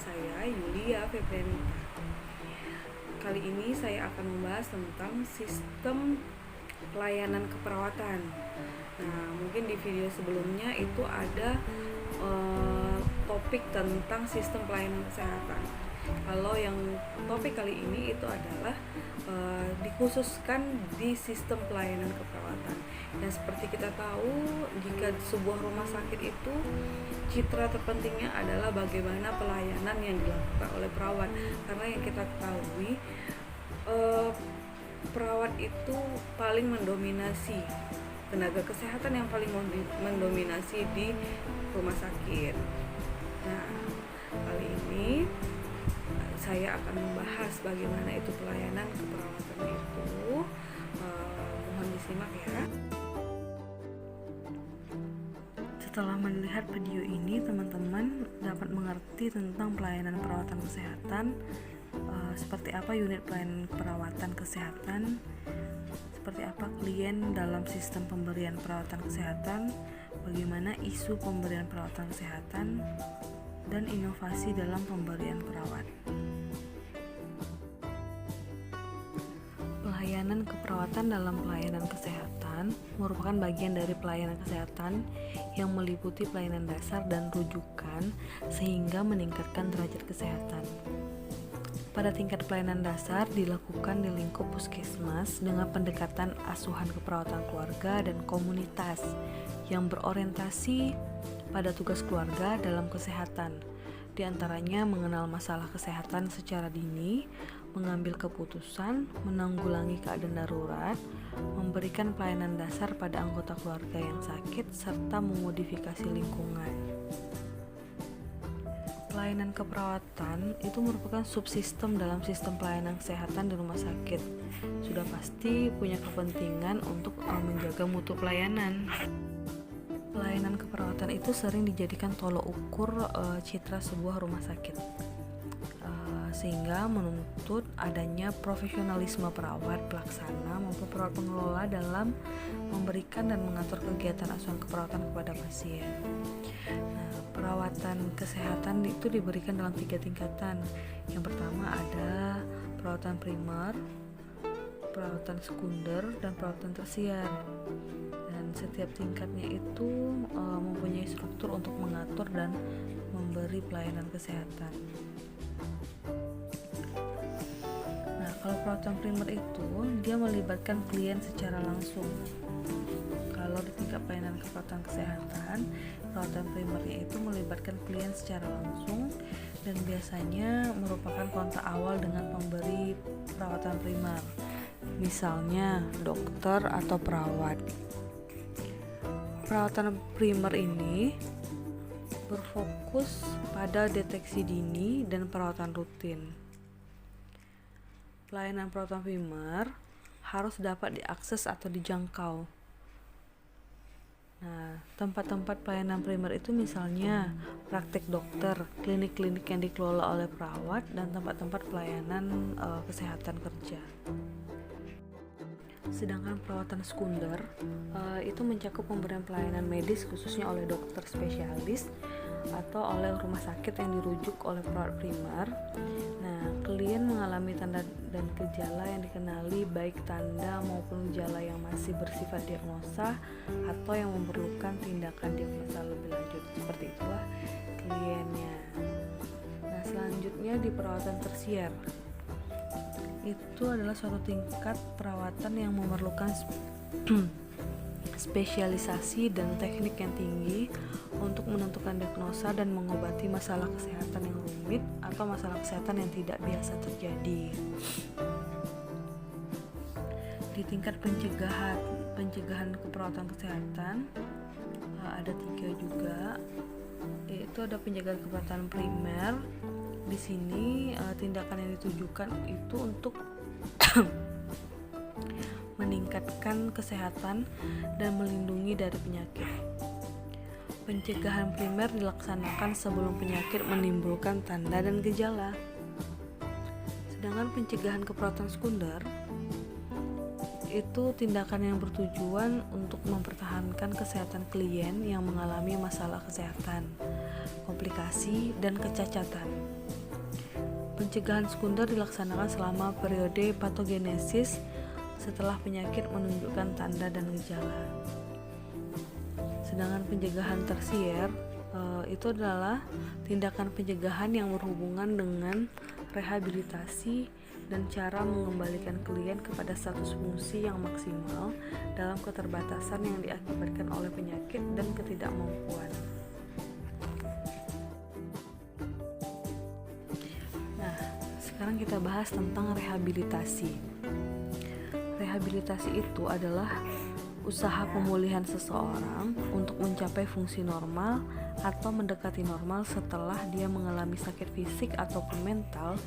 saya Yulia Febrianita. Kali ini saya akan membahas tentang sistem pelayanan keperawatan. Nah, mungkin di video sebelumnya itu ada topik tentang sistem pelayanan kesehatan. Kalau yang topik kali ini itu adalah dikhususkan di sistem pelayanan keperawatan. Dan seperti kita tahu, jika sebuah rumah sakit itu citra terpentingnya adalah bagaimana pelayanan yang dilakukan oleh perawat. Karena yang kita ketahui, perawat itu paling mendominasi, tenaga kesehatan yang paling mendominasi di rumah sakit. Nah, kali ini saya akan membahas bagaimana itu pelayanan keperawatan itu. Mohon disimak ya. Setelah melihat video ini, teman-teman dapat mengerti tentang pelayanan perawatan kesehatan, seperti apa unit pelayanan perawatan kesehatan, seperti apa klien dalam sistem pemberian perawatan kesehatan, bagaimana isu pemberian perawatan kesehatan, dan inovasi dalam pemberian perawat. Pelayanan keperawatan dalam pelayanan kesehatan merupakan bagian dari pelayanan kesehatan yang meliputi pelayanan dasar dan rujukan sehingga meningkatkan derajat kesehatan. Pada tingkat pelayanan dasar dilakukan di lingkup puskesmas dengan pendekatan asuhan keperawatan keluarga dan komunitas yang berorientasi pada tugas keluarga dalam kesehatan, di antaranya mengenal masalah kesehatan secara dini, mengambil keputusan, menanggulangi keadaan darurat, memberikan pelayanan dasar pada anggota keluarga yang sakit, serta memodifikasi lingkungan. Pelayanan keperawatan itu merupakan subsistem dalam sistem pelayanan kesehatan di rumah sakit. Sudah pasti punya kepentingan untuk menjaga mutu pelayanan. Pelayanan keperawatan itu sering dijadikan tolok ukur citra sebuah rumah sakit, sehingga menuntut adanya profesionalisme perawat pelaksana maupun perawat pengelola dalam memberikan dan mengatur kegiatan asuhan keperawatan kepada pasien. Nah, perawatan kesehatan itu diberikan dalam 3 tingkatan. Yang pertama ada perawatan primer, perawatan sekunder, dan perawatan tersier. Dan setiap tingkatnya itu mempunyai struktur untuk mengatur dan memberi pelayanan kesehatan. Nah, kalau perawatan primer itu dia melibatkan klien secara langsung. Kalau di tingkat pelayanan keperawatan kesehatan, perawatan primernya itu melibatkan klien secara langsung dan biasanya merupakan kontak awal dengan pemberi perawatan primer, misalnya dokter atau perawat. Perawatan primer ini berfokus pada deteksi dini dan perawatan rutin. Pelayanan perawatan primer harus dapat diakses atau dijangkau. Nah, tempat-tempat pelayanan primer itu misalnya praktek dokter, klinik-klinik yang dikelola oleh perawat, dan tempat-tempat pelayanan kesehatan kerja. Sedangkan perawatan sekunder itu mencakup pemberian pelayanan medis khususnya oleh dokter spesialis atau oleh rumah sakit yang dirujuk oleh perawat primer. Nah, klien mengalami tanda dan gejala yang dikenali baik tanda maupun gejala yang masih bersifat diagnosa atau yang memerlukan tindakan diagnosa lebih lanjut. Seperti itulah kliennya. Nah, selanjutnya di perawatan tersier. Itu adalah suatu tingkat perawatan yang memerlukan spesialisasi dan teknik yang tinggi untuk menentukan diagnosa dan mengobati masalah kesehatan yang rumit atau masalah kesehatan yang tidak biasa terjadi. Di tingkat pencegahan keperawatan kesehatan ada 3 juga, yaitu ada pencegahan keperawatan primer. Di sini tindakan yang ditujukan itu untuk meningkatkan kesehatan dan melindungi dari penyakit. Pencegahan primer dilaksanakan sebelum penyakit menimbulkan tanda dan gejala. Sedangkan pencegahan keperawatan sekunder itu tindakan yang bertujuan untuk mempertahankan kesehatan klien yang mengalami masalah kesehatan, komplikasi, dan kecacatan. Pencegahan sekunder dilaksanakan selama periode patogenesis setelah penyakit menunjukkan tanda dan gejala. Sedangkan pencegahan tersier itu adalah tindakan pencegahan yang berhubungan dengan rehabilitasi dan cara mengembalikan klien kepada status fungsi yang maksimal dalam keterbatasan yang diakibatkan oleh penyakit dan ketidakmampuan. Nah, sekarang kita bahas tentang rehabilitasi. Rehabilitasi itu adalah usaha pemulihan seseorang untuk mencapai fungsi normal atau mendekati normal setelah dia mengalami sakit fisik ataupun mental,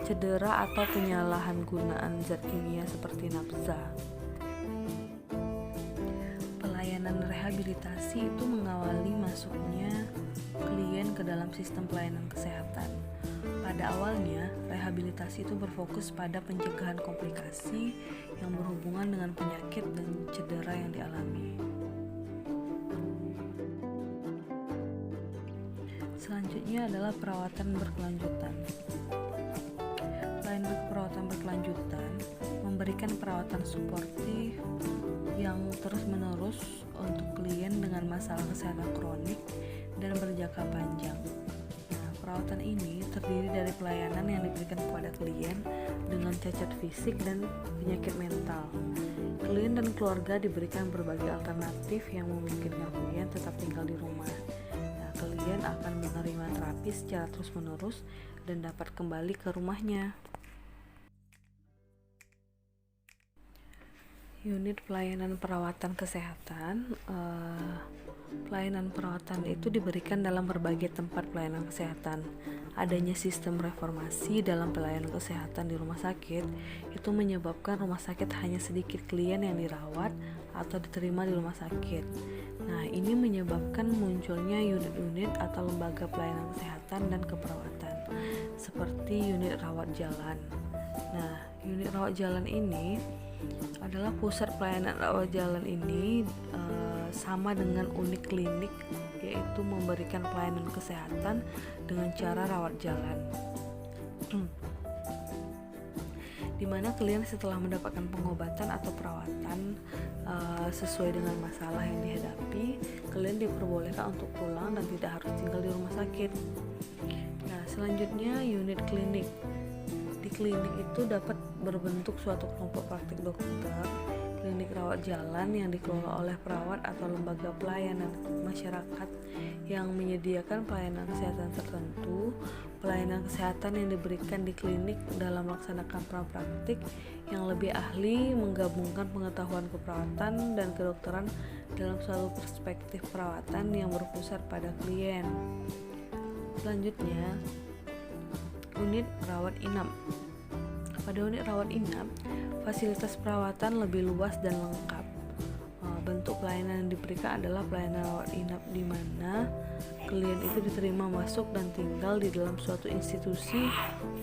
cedera atau penyalahgunaan zat kimia seperti nafza. Pelayanan rehabilitasi itu mengawali masuknya klien ke dalam sistem pelayanan kesehatan. Pada awalnya, rehabilitasi itu berfokus pada pencegahan komplikasi yang berhubungan dengan penyakit dan cedera yang dialami. Selanjutnya adalah perawatan berkelanjutan. Pelayanan perawatan berkelanjutan memberikan perawatan suportif yang terus-menerus untuk klien dengan masalah kesehatan kronik dan berjangka panjang. Perawatan ini terdiri dari pelayanan yang diberikan kepada klien dengan cacat fisik dan penyakit mental. Klien dan keluarga diberikan berbagai alternatif yang memungkinkan klien tetap tinggal di rumah. Klien akan menerima terapi secara terus-menerus dan dapat kembali ke rumahnya. Unit pelayanan perawatan kesehatan. Pelayanan perawatan itu diberikan dalam berbagai tempat pelayanan kesehatan. Adanya sistem reformasi dalam pelayanan kesehatan di rumah sakit itu menyebabkan rumah sakit hanya sedikit klien yang dirawat atau diterima di rumah sakit. Nah, ini menyebabkan munculnya unit-unit atau lembaga pelayanan kesehatan dan keperawatan seperti unit rawat jalan. Nah, unit rawat jalan ini adalah pusat pelayanan rawat jalan ini sama dengan unit klinik, yaitu memberikan pelayanan kesehatan dengan cara rawat jalan. Di mana klien setelah mendapatkan pengobatan atau perawatan sesuai dengan masalah yang dihadapi, klien diperbolehkan untuk pulang dan tidak harus tinggal di rumah sakit. Nah, selanjutnya unit klinik. Di klinik itu dapat berbentuk suatu kelompok praktik dokter, klinik rawat jalan yang dikelola oleh perawat atau lembaga pelayanan masyarakat yang menyediakan pelayanan kesehatan tertentu. Pelayanan kesehatan yang diberikan di klinik dalam melaksanakan peran praktik yang lebih ahli menggabungkan pengetahuan keperawatan dan kedokteran dalam suatu perspektif perawatan yang berpusat pada klien. Selanjutnya, unit rawat inap. Pada unit rawat inap, fasilitas perawatan lebih luas dan lengkap. Bentuk pelayanan yang diberikan adalah pelayanan rawat inap di mana klien itu diterima masuk dan tinggal di dalam suatu institusi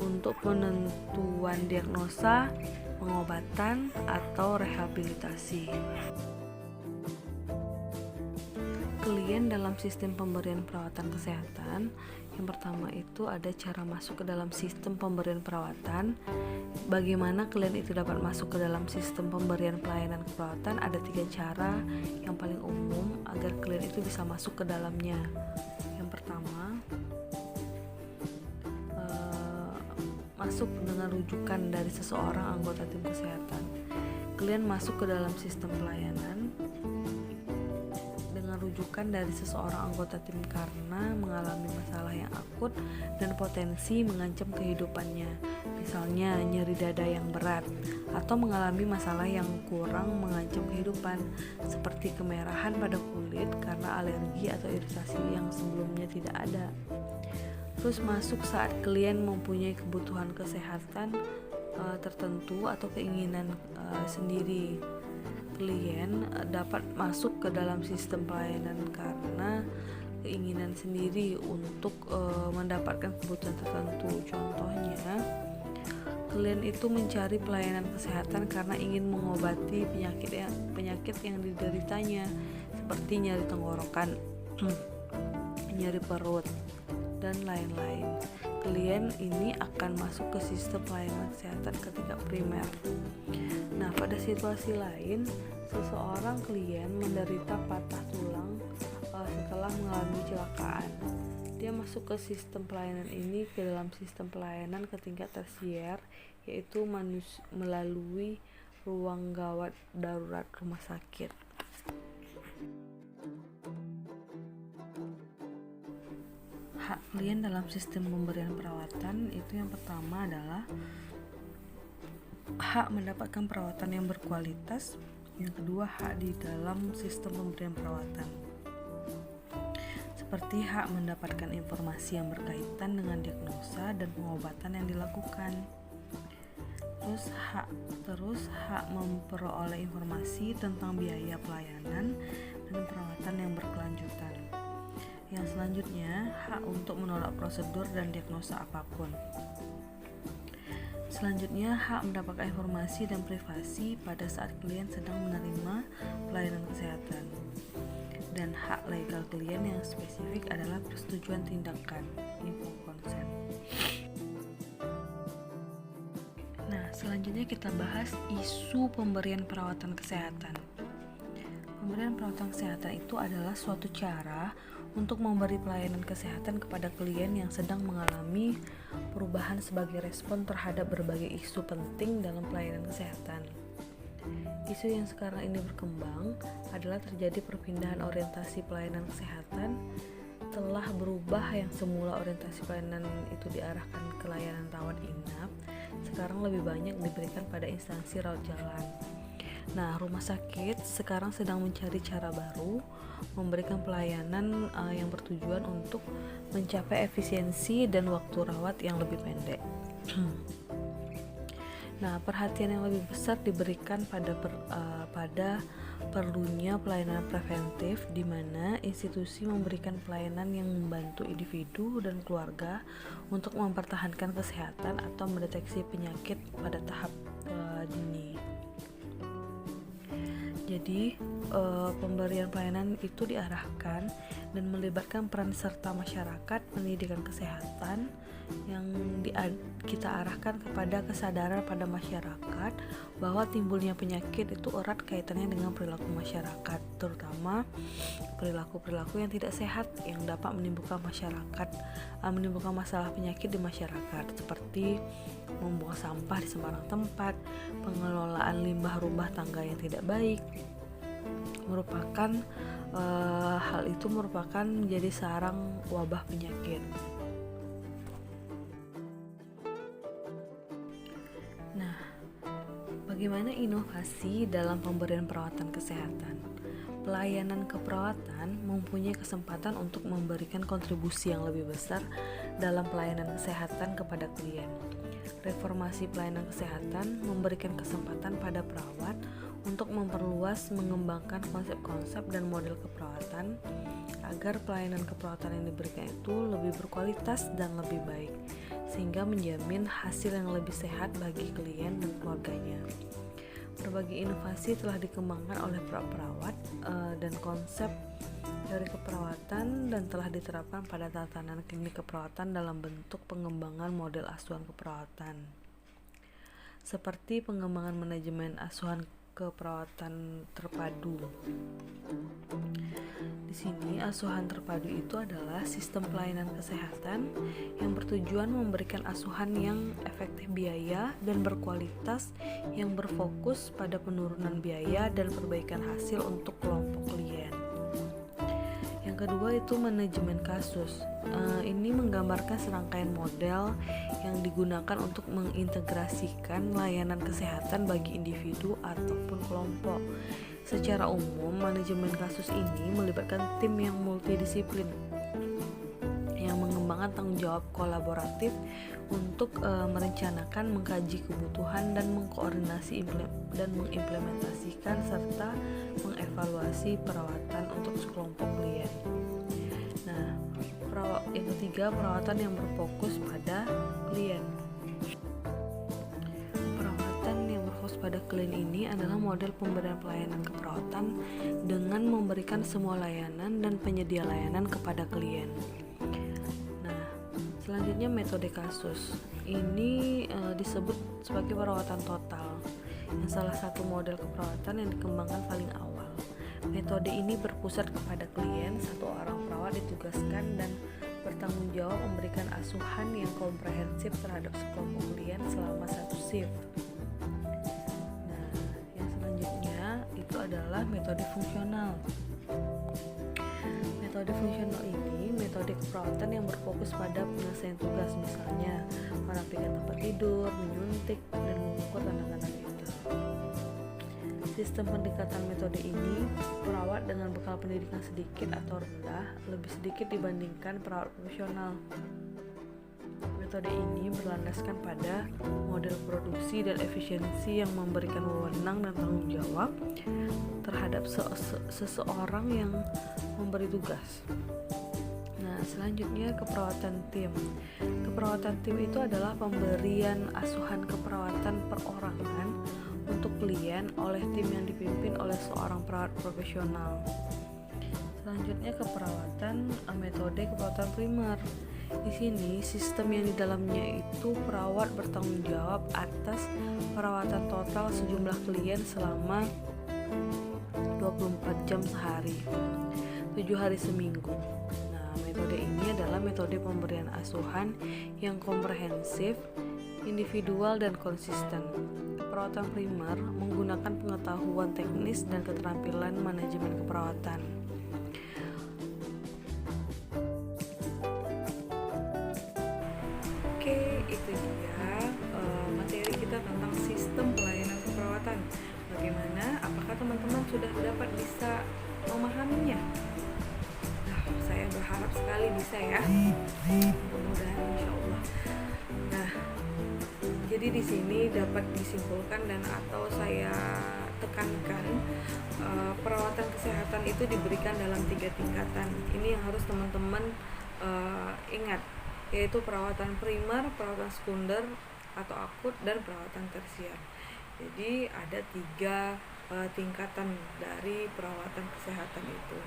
untuk penentuan diagnosa, pengobatan, atau rehabilitasi. Klien dalam sistem pemberian perawatan kesehatan, yang pertama itu ada cara masuk ke dalam sistem pemberian perawatan. Bagaimana klien itu dapat masuk ke dalam sistem pemberian pelayanan keperawatan? Ada 3 cara yang paling umum agar klien itu bisa masuk ke dalamnya. Yang pertama, masuk dengan rujukan dari seseorang anggota tim kesehatan. Klien masuk ke dalam sistem pelayanan dengan rujukan dari seseorang anggota tim karena mengalami masalah yang akut dan potensi mengancam kehidupannya, misalnya nyeri dada yang berat, atau mengalami masalah yang kurang mengancam kehidupan seperti kemerahan pada kulit karena alergi atau iritasi yang sebelumnya tidak ada. Terus masuk saat klien mempunyai kebutuhan kesehatan tertentu atau keinginan sendiri. Klien dapat masuk ke dalam sistem pelayanan karena keinginan sendiri untuk mendapatkan kebutuhan tertentu. Contohnya, klien itu mencari pelayanan kesehatan karena ingin mengobati penyakit yang dideritanya seperti nyeri tenggorokan, nyeri perut, dan lain-lain. klien ini akan masuk ke sistem pelayanan kesehatan ketika primer. Nah, pada situasi lain, seseorang klien menderita patah tulang setelah mengalami kecelakaan. Dia masuk ke sistem pelayanan ini ke dalam sistem pelayanan ke tingkat tersier, yaitu melalui ruang gawat darurat rumah sakit. Hak klien dalam sistem pemberian perawatan itu yang pertama adalah hak mendapatkan perawatan yang berkualitas, yang kedua hak di dalam sistem pemberian perawatan, seperti hak mendapatkan informasi yang berkaitan dengan diagnosa dan pengobatan yang dilakukan. Terus hak memperoleh informasi tentang biaya pelayanan dan perawatan yang berkelanjutan. Yang selanjutnya, hak untuk menolak prosedur dan diagnosa apapun. Selanjutnya, hak mendapatkan informasi dan privasi pada saat klien sedang menerima pelayanan kesehatan. Dan hak legal klien yang spesifik adalah persetujuan tindakan, informed consent. Nah, selanjutnya kita bahas isu pemberian perawatan kesehatan. Pemberian perawatan kesehatan itu adalah suatu cara untuk memberi pelayanan kesehatan kepada klien yang sedang mengalami perubahan sebagai respon terhadap berbagai isu penting dalam pelayanan kesehatan. Isu yang sekarang ini berkembang adalah terjadi perpindahan orientasi pelayanan kesehatan. Telah berubah yang semula orientasi pelayanan itu diarahkan ke layanan rawat inap, sekarang lebih banyak diberikan pada instansi rawat jalan. Nah, rumah sakit sekarang sedang mencari cara baru memberikan pelayanan yang bertujuan untuk mencapai efisiensi dan waktu rawat yang lebih pendek. Nah, perhatian yang lebih besar diberikan pada perlunya pelayanan preventif, di mana institusi memberikan pelayanan yang membantu individu dan keluarga untuk mempertahankan kesehatan atau mendeteksi penyakit pada tahap dini. Jadi, pemberian pelayanan itu diarahkan dan melibatkan peran serta masyarakat, pendidikan kesehatan yang kita arahkan kepada kesadaran pada masyarakat bahwa timbulnya penyakit itu erat kaitannya dengan perilaku masyarakat, terutama perilaku-perilaku yang tidak sehat yang dapat menimbulkan masalah penyakit di masyarakat, seperti membuang sampah di sembarang tempat, pengelolaan limbah rumah tangga yang tidak baik. Hal itu merupakan menjadi sarang wabah penyakit. Nah, bagaimana inovasi dalam pemberian perawatan kesehatan? Pelayanan keperawatan mempunyai kesempatan untuk memberikan kontribusi yang lebih besar dalam pelayanan kesehatan kepada klien. Reformasi pelayanan kesehatan memberikan kesempatan pada perawat untuk memperluas, mengembangkan konsep-konsep dan model keperawatan agar pelayanan keperawatan yang diberikan itu lebih berkualitas dan lebih baik, sehingga menjamin hasil yang lebih sehat bagi klien dan keluarganya. Berbagai inovasi telah dikembangkan oleh perawat dan konsep dari keperawatan dan telah diterapkan pada tatanan klinik keperawatan dalam bentuk pengembangan model asuhan keperawatan, seperti pengembangan manajemen asuhan keperawatan terpadu. Di sini asuhan terpadu itu adalah sistem pelayanan kesehatan yang bertujuan memberikan asuhan yang efektif biaya dan berkualitas, yang berfokus pada penurunan biaya dan perbaikan hasil untuk kelompok klien. Yang kedua itu manajemen kasus. Ini menggambarkan serangkaian model yang digunakan untuk mengintegrasikan layanan kesehatan bagi individu ataupun kelompok. Secara umum, manajemen kasus ini melibatkan tim yang multidisiplin yang mengembangkan tanggung jawab kolaboratif untuk merencanakan, mengkaji kebutuhan dan mengkoordinasi dan mengimplementasikan serta mengevaluasi perawatan untuk sekelompok klien. Nah, yang ketiga, perawatan yang berfokus pada klien. Perawatan yang berfokus pada klien ini adalah model pemberian pelayanan keperawatan dengan memberikan semua layanan dan penyedia layanan kepada klien. Nah, Selanjutnya metode kasus. Ini disebut sebagai perawatan total, yang salah satu model keperawatan yang dikembangkan paling awal. Metode ini berpusat kepada klien. Satu orang perawat ditugaskan dan bertanggung jawab memberikan asuhan yang komprehensif terhadap sekelompok klien selama satu shift. Nah, yang selanjutnya itu adalah metode fungsional. Metode fungsional ini metode keperawatan yang berfokus pada penyelesaian tugas, misalnya merapikan tempat tidur, menyuntik, dan mengukur tanda-tanda vital. Sistem pendekatan metode ini, perawat dengan bekal pendidikan sedikit atau rendah lebih sedikit dibandingkan perawat profesional. Metode ini berlandaskan pada model produksi dan efisiensi yang memberikan wewenang dan tanggung jawab terhadap seseorang yang memberi tugas. Nah, selanjutnya keperawatan tim. Keperawatan tim itu adalah pemberian asuhan keperawatan perorangan untuk klien oleh tim yang dipimpin oleh seorang perawat profesional. Selanjutnya metode keperawatan primer. Di sini sistem yang di dalamnya itu perawat bertanggung jawab atas perawatan total sejumlah klien selama 24 jam sehari, 7 hari seminggu. Nah, metode ini adalah metode pemberian asuhan yang komprehensif, individual, dan konsisten. Keperawatan primer menggunakan pengetahuan teknis dan keterampilan manajemen keperawatan. Oke, itu dia materi kita tentang sistem pelayanan keperawatan. Bagaimana? Apakah teman-teman sudah dapat bisa memahaminya? Nah, saya berharap sekali bisa ya. Mudah-mudahan insya Allah. Nah, jadi di sini dapat disimpulkan dan atau saya tekankan perawatan kesehatan itu diberikan dalam 3 tingkatan. Ini yang harus teman-teman ingat, yaitu perawatan primer, perawatan sekunder atau akut, dan perawatan tersier. Jadi ada 3 tingkatan dari perawatan kesehatan itu.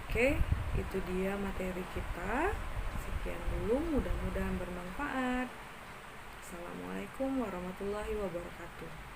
Oke, itu dia materi kita. Sekian dulu, mudah-mudahan bermanfaat. Assalamualaikum warahmatullahi wabarakatuh.